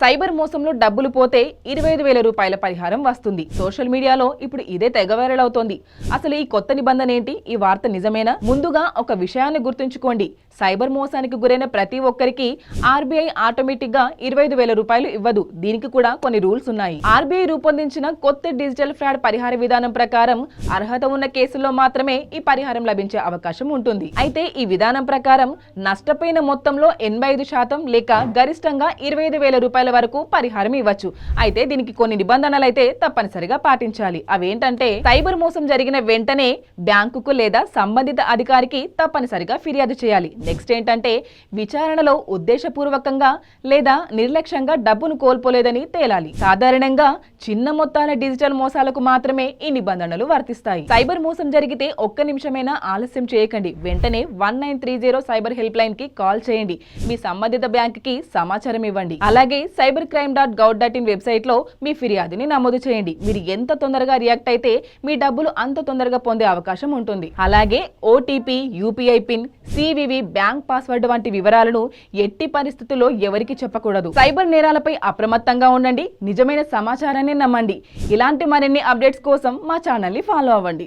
Cyber మోసంలో డబ్బులు పోతే 25,000 రూపాయల పరిహారం వస్తుంది. సోషల్ మీడియాలో ఇప్పుడు ఇదే తెగ వైరల్ అవుతోంది. అసలు ఈ కొత్త నిబంధన ఏంటి? ఈ వార్త నిజమేనా? ముందుగా ఒక విషయాన్ని గుర్తుంచుకోండి. సైబర్ మోసానికి గురైన ప్రతి ఒక్కరికి ఆర్బీఐ ఆటోమేటిక్ గా 25,000 రూపాయలు ఇవ్వదు. దీనికి కూడా కొన్ని రూల్స్ ఉన్నాయి. ఆర్బీఐ రూపొందించిన కొత్త డిజిటల్ ఫ్రాడ్ పరిహార విధానం ప్రకారం అర్హత ఉన్న కేసుల్లో మాత్రమే ఈ పరిహారం లభించే అవకాశం ఉంటుంది. అయితే ఈ విధానం ప్రకారం నష్టపోయిన మొత్తంలో 85% లేక గరిష్టంగా 25,000 రూపాయల వరకు పరిహారం ఇవ్వచ్చు. అయితే దీనికి కొన్ని నిబంధనలు అయితే తప్పనిసరిగా పాటించాలి. అవేంటంటే సైబర్ మోసం జరిగిన వెంటనే బ్యాంకుకు లేదా సంబంధిత అధికారికి తప్పనిసరిగా ఫిర్యాదు చేయాలి. నెక్స్ట్ ఏంటంటే విచారణలో ఉద్దేశపూర్వకంగా లేదా నిర్లక్ష్యంగా డబ్బును కోల్పోలేదని తేలాలి. సాధారణంగా చిన్న మొత్తాల డిజిటల్ మోసాలకు మాత్రమే ఈ నిబంధనలు వర్తిస్తాయి. సైబర్ మోసం జరిగితే ఒక్క నిమిషమైనా ఆలస్యం చేయకండి. వెంటనే 1930 సైబర్ హెల్ప్ లైన్ కి కాల్ చేయండి. మీ సంబంధిత బ్యాంక్ కి సమాచారం ఇవ్వండి. అలాగే cybercrime.gov.in వెబ్సైట్ లో మీ ఫిర్యాదుని నమోదు చేయండి. మీరు ఎంత తొందరగా రియాక్ట్ అయితే మీ డబ్బులు అంత తొందరగా పొందే అవకాశం ఉంటుంది. అలాగే OTP, UPI pin, CVV, bank password వంటి వివరాలను ఎట్టి పరిస్థితుల్లో ఎవరికి చెప్పకూడదు. సైబర్ నేరాలపై అప్రమత్తంగా ఉండండి. నిజమైన సమాచారాన్ని నమ్మండి. ఇలాంటి మరిన్ని అప్డేట్స్ కోసం మా ఛానల్ ని ఫాలో అవ్వండి.